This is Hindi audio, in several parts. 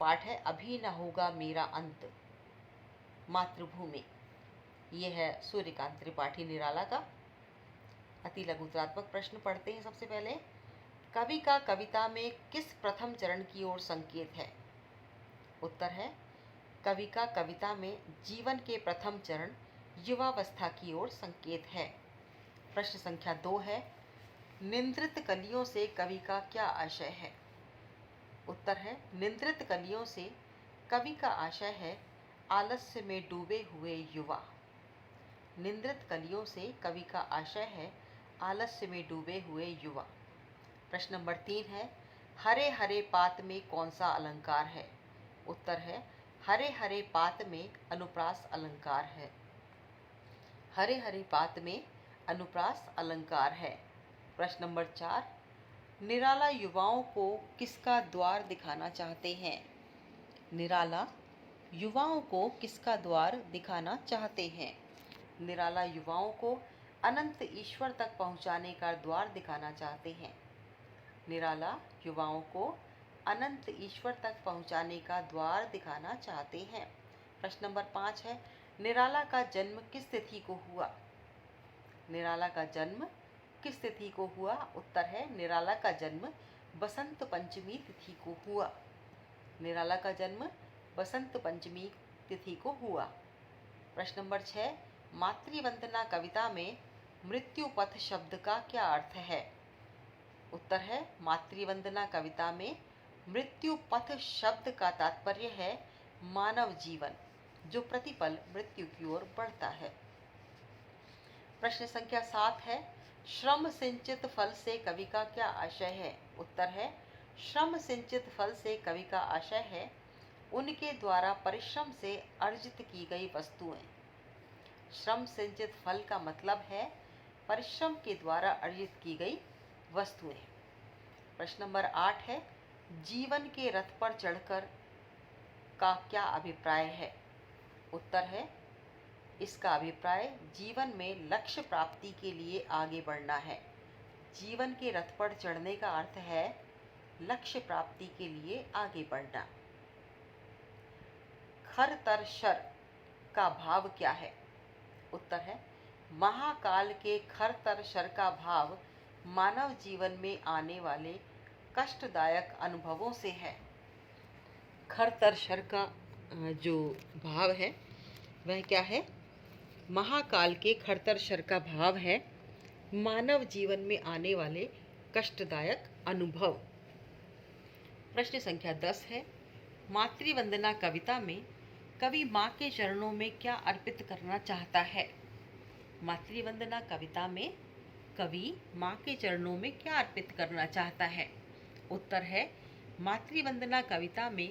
पाठ है अभी न होगा मेरा अंत, मातृभूमि। ये है सूर्यकांत त्रिपाठी निराला का अति लघुतरात्मक प्रश्न। पढ़ते हैं सबसे पहले। कवि का कविता में किस प्रथम चरण की ओर संकेत है? उत्तर है कवि का कविता में जीवन के प्रथम चरण युवावस्था की ओर संकेत है। प्रश्न संख्या 2 है, निंद्रित कलियों से कवि का क्या आशय है? उत्तर है निंद्रित कलियों से कवि का आशय है आलस्य में डूबे हुए युवा। निंद्रित कलियों से कवि का आशय है आलस्य में डूबे हुए युवा। प्रश्न नंबर 3 है, हरे हरे पात में कौन सा अलंकार है? उत्तर है हरे हरे पात में अनुप्रास अलंकार है। हरे हरे पात में अनुप्रास अलंकार है। प्रश्न नंबर 4, निराला युवाओं को किसका द्वार दिखाना चाहते हैं? निराला युवाओं को किसका द्वार दिखाना चाहते हैं? निराला युवाओं को अनंत ईश्वर तक पहुंचाने का द्वार दिखाना चाहते हैं। निराला युवाओं को अनंत ईश्वर तक पहुंचाने का द्वार दिखाना चाहते हैं। प्रश्न नंबर 5 है, निराला का जन्म किस तिथि को हुआ? निराला का जन्म किस तिथि को हुआ? उत्तर है निराला का जन्म बसंत पंचमी तिथि को हुआ। निराला का जन्म बसंत पंचमी तिथि को हुआ। प्रश्न नंबर 6, मातृवंदना कविता में मृत्यु पथ शब्द का क्या अर्थ है? उत्तर है मातृवंदना कविता में मृत्यु पथ शब्द का तात्पर्य है मानव जीवन जो प्रतिपल मृत्यु की ओर बढ़ता है। प्रश्न संख्या 7 है, श्रम सिंचित फल से कवि का क्या आशय है? उत्तर है श्रम सिंचित फल से कवि का आशय है उनके द्वारा परिश्रम से अर्जित की गई वस्तुएं। श्रम सिंचित फल का मतलब है परिश्रम के द्वारा अर्जित की गई वस्तुएं। प्रश्न नंबर 8 है, जीवन के रथ पर चढ़कर का क्या अभिप्राय है? उत्तर है इसका अभिप्राय जीवन में लक्ष्य प्राप्ति के लिए आगे बढ़ना है। जीवन के रथ पर चढ़ने का अर्थ है लक्ष्य प्राप्ति के लिए आगे बढ़ना। खर तर शर का भाव क्या है? उत्तर है महाकाल के खर तर शर का भाव मानव जीवन में आने वाले कष्टदायक अनुभवों से है। खर तर शर का जो भाव है वह क्या है? महाकाल के खरतर शर का भाव है मानव जीवन में आने वाले कष्टदायक अनुभव। प्रश्न संख्या 10 है, मातृवंदना कविता में कवि माँ के चरणों में क्या अर्पित करना चाहता है? मातृवंदना कविता में कवि माँ के चरणों में क्या अर्पित करना चाहता है? उत्तर है मातृवंदना कविता में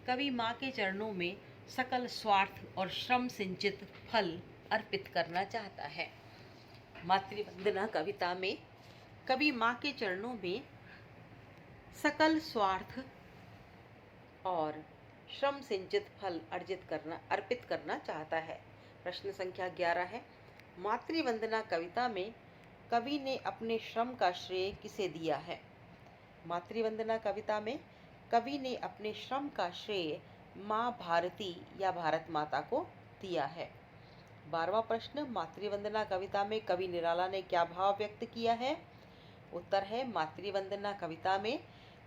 कवि माँ के चरणों में सकल स्वार्थ और श्रम सिंचित फल अर्पित करना चाहता है। मातृवंदना कविता में कवि माँ के चरणों में सकल स्वार्थ और श्रम सिंचित फल अर्पित करना चाहता है। प्रश्न संख्या 11 है, मातृवंदना कविता में कवि ने अपने श्रम का श्रेय किसे दिया है? मातृवंदना कविता में कवि ने अपने श्रम का श्रेय माँ भारती या भारत माता को दिया है। 12वां प्रश्न, मातृवंदना कविता में कवि निराला ने क्या भाव व्यक्त किया है? उत्तर है मातृवंदना कविता में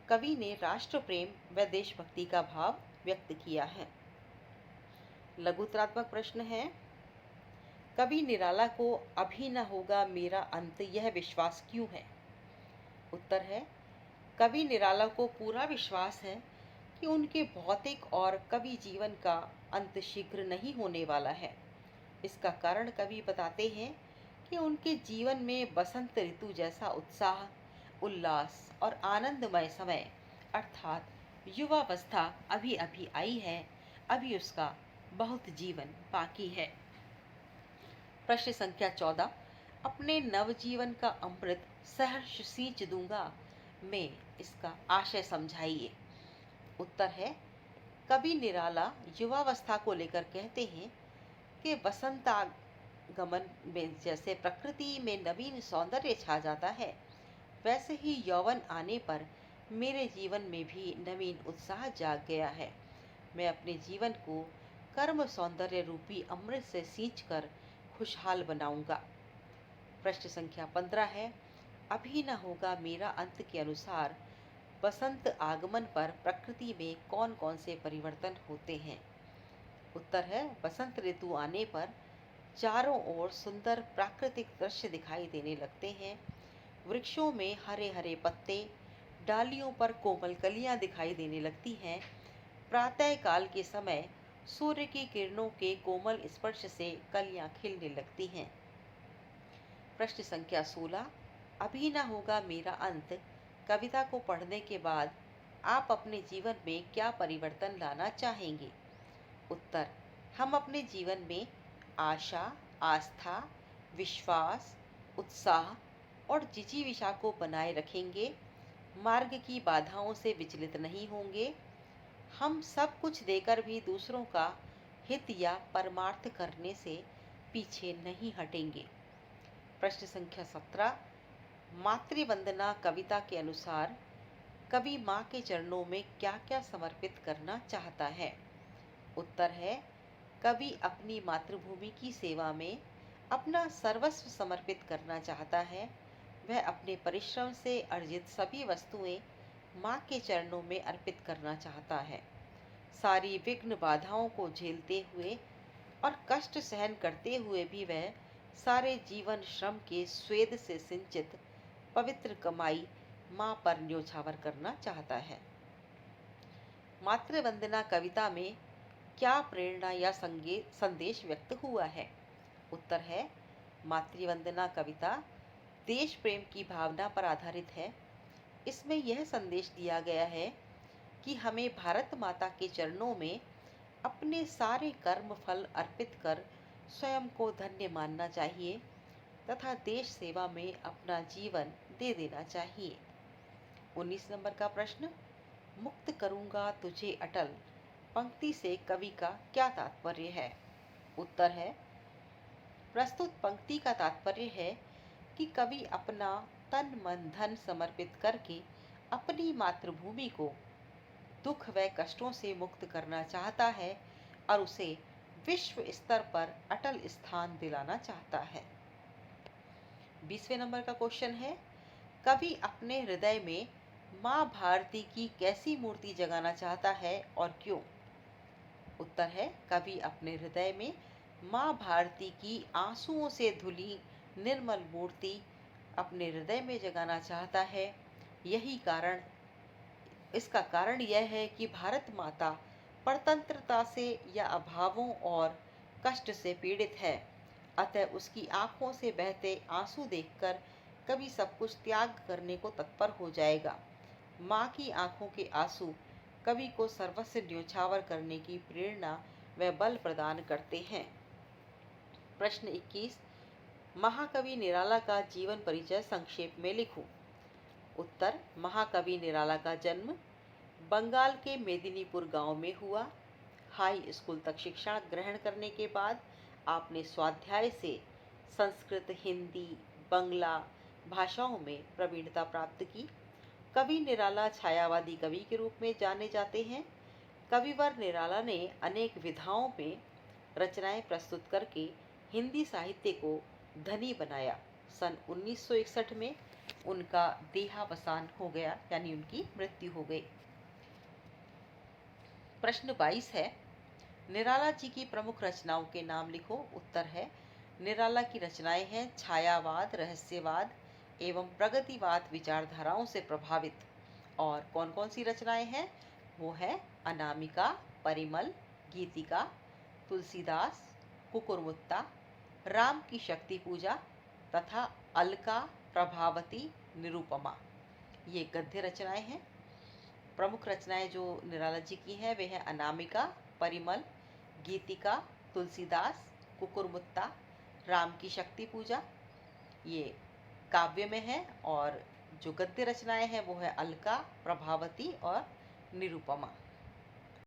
कवि ने राष्ट्र प्रेम व देशभक्ति का भाव व्यक्त किया है। लघुतरात्मक प्रश्न है, कवि निराला को अभी न होगा मेरा अंत यह विश्वास क्यों है? उत्तर है कवि निराला को पूरा विश्वास है कि उनके भौतिक और कवि जीवन का अंत शीघ्र नहीं होने वाला है। इसका कारण कवि बताते हैं कि उनके जीवन में बसंत ऋतु जैसा उत्साह, उल्लास और आनंदमय समय अर्थात युवावस्था अभी अभी आई है, अभी उसका बहुत जीवन बाकी है। प्रश्न संख्या 14, अपने नवजीवन का अमृत सहर्ष सींच दूंगा में इसका आशय समझाइए। उत्तर है कवि निराला युवावस्था को लेकर कहते हैं कि वसंतागमन में जैसे प्रकृति में नवीन सौंदर्य छा जाता है, वैसे ही यौवन आने पर मेरे जीवन में भी नवीन उत्साह जाग गया है। मैं अपने जीवन को कर्म सौंदर्य रूपी अमृत से सींचकर खुशहाल बनाऊंगा। प्रश्न संख्या 15 है, अभी न होगा मेरा अंत के अनुसार बसंत आगमन पर प्रकृति में कौन कौन से परिवर्तन होते हैं? उत्तर है, बसंत ऋतु आने पर चारों ओर सुंदर प्राकृतिक दृश्य दिखाई देने लगते हैं। वृक्षों में हरे हरे पत्ते, डालियों पर कोमल कलियां दिखाई देने लगती हैं। प्रातः काल के समय सूर्य की किरणों के कोमल स्पर्श से कलियां खिलने लगती हैं। प्रश्न संख्या 16, अभी न होगा मेरा अंत कविता को पढ़ने के बाद आप अपने जीवन में क्या परिवर्तन लाना चाहेंगे? उत्तर, हम अपने जीवन में आशा, आस्था, विश्वास, उत्साह और जिजीविषा को बनाए रखेंगे। मार्ग की बाधाओं से विचलित नहीं होंगे। हम सब कुछ देकर भी दूसरों का हित या परमार्थ करने से पीछे नहीं हटेंगे। प्रश्न संख्या 17, मातृवंदना कविता के अनुसार कवि माँ के चरणों में क्या क्या समर्पित करना चाहता है? उत्तर है, कवि अपनी मातृभूमि की सेवा में अपना सर्वस्व समर्पित करना चाहता है। वह अपने परिश्रम से अर्जित सभी वस्तुएं माँ के चरणों में अर्पित करना चाहता है। सारी विघ्न बाधाओं को झेलते हुए और कष्ट सहन करते हुए भी वह सारे जीवन श्रम के स्वेद से सिंचित पवित्र कमाई माँ पर न्योछावर करना चाहता है। मातृवंदना कविता में क्या प्रेरणा या संदेश व्यक्त हुआ है? उत्तर है, मातृवंदना कविता देश प्रेम की भावना पर आधारित है। इसमें यह संदेश दिया गया है कि हमें भारत माता के चरणों में अपने सारे कर्म फल अर्पित कर स्वयं को धन्य मानना चाहिए तथा देश सेवा में अपना जीवन दे देना चाहिए। 19 नंबर का प्रश्न, मुक्त करूंगा तुझे अटल पंक्ति से कवि का क्या तात्पर्य है? उत्तर है, प्रस्तुत पंक्ति का तात्पर्य है कि कवि अपना तन मन धन समर्पित करके अपनी मातृभूमि को दुख व कष्टों से मुक्त करना चाहता है और उसे विश्व स्तर पर अटल स्थान दिलाना चाहता है। 20वें नंबर का क्वेश्चन है, कवि अपने हृदय में माँ भारती की कैसी मूर्ति जगाना चाहता है और क्यों? उत्तर है, कवि अपने हृदय में माँ भारती की आंसुओं से धुली निर्मल मूर्ति अपने हृदय में जगाना चाहता है। इसका कारण यह है कि भारत माता परतंत्रता से या अभावों और कष्ट से पीड़ित है। अतः उसकी आंखों से बहते आंसू देखकर कवि सब कुछ त्याग करने को तत्पर हो जाएगा। माँ की आंखों के आंसू कवि को सर्वस्व न्योछावर करने की प्रेरणा व बल प्रदान करते हैं। प्रश्न 21, महाकवि निराला का जीवन परिचय संक्षेप में लिखो। उत्तर, महाकवि निराला का जन्म बंगाल के मेदिनीपुर गांव में हुआ। हाई स्कूल तक शिक्षा ग्रहण करने के बाद आपने स्वाध्याय से संस्कृत, हिंदी, बंगला भाषाओं में प्रवीणता प्राप्त की। कवि निराला छायावादी कवि के रूप में जाने जाते हैं। कविवर निराला ने अनेक विधाओं में रचनाएं प्रस्तुत करके हिंदी साहित्य को धनी बनाया। सन 1961 में उनका देहावसान हो गया, यानी उनकी मृत्यु हो गई। प्रश्न 22 है, निराला जी की प्रमुख रचनाओं के नाम लिखो। उत्तर है, निराला की रचनाएं हैं छायावाद, रहस्यवाद एवं प्रगतिवाद विचारधाराओं से प्रभावित। और कौन कौन सी रचनाएं हैं? वो है अनामिका, परिमल, गीतिका, तुलसीदास, कुकुरमुत्ता, राम की शक्ति पूजा तथा अलका, प्रभावती, निरुपमा। ये गद्य रचनाएं हैं। प्रमुख रचनाएं जो निराला जी की हैं वे हैं अनामिका, परिमल, गीतिका, तुलसीदास, कुकुरमुत्ता, राम की शक्ति पूजा। ये काव्य में है। और जो गद्य रचनाएं हैं वो है अलका, प्रभावती और निरुपमा।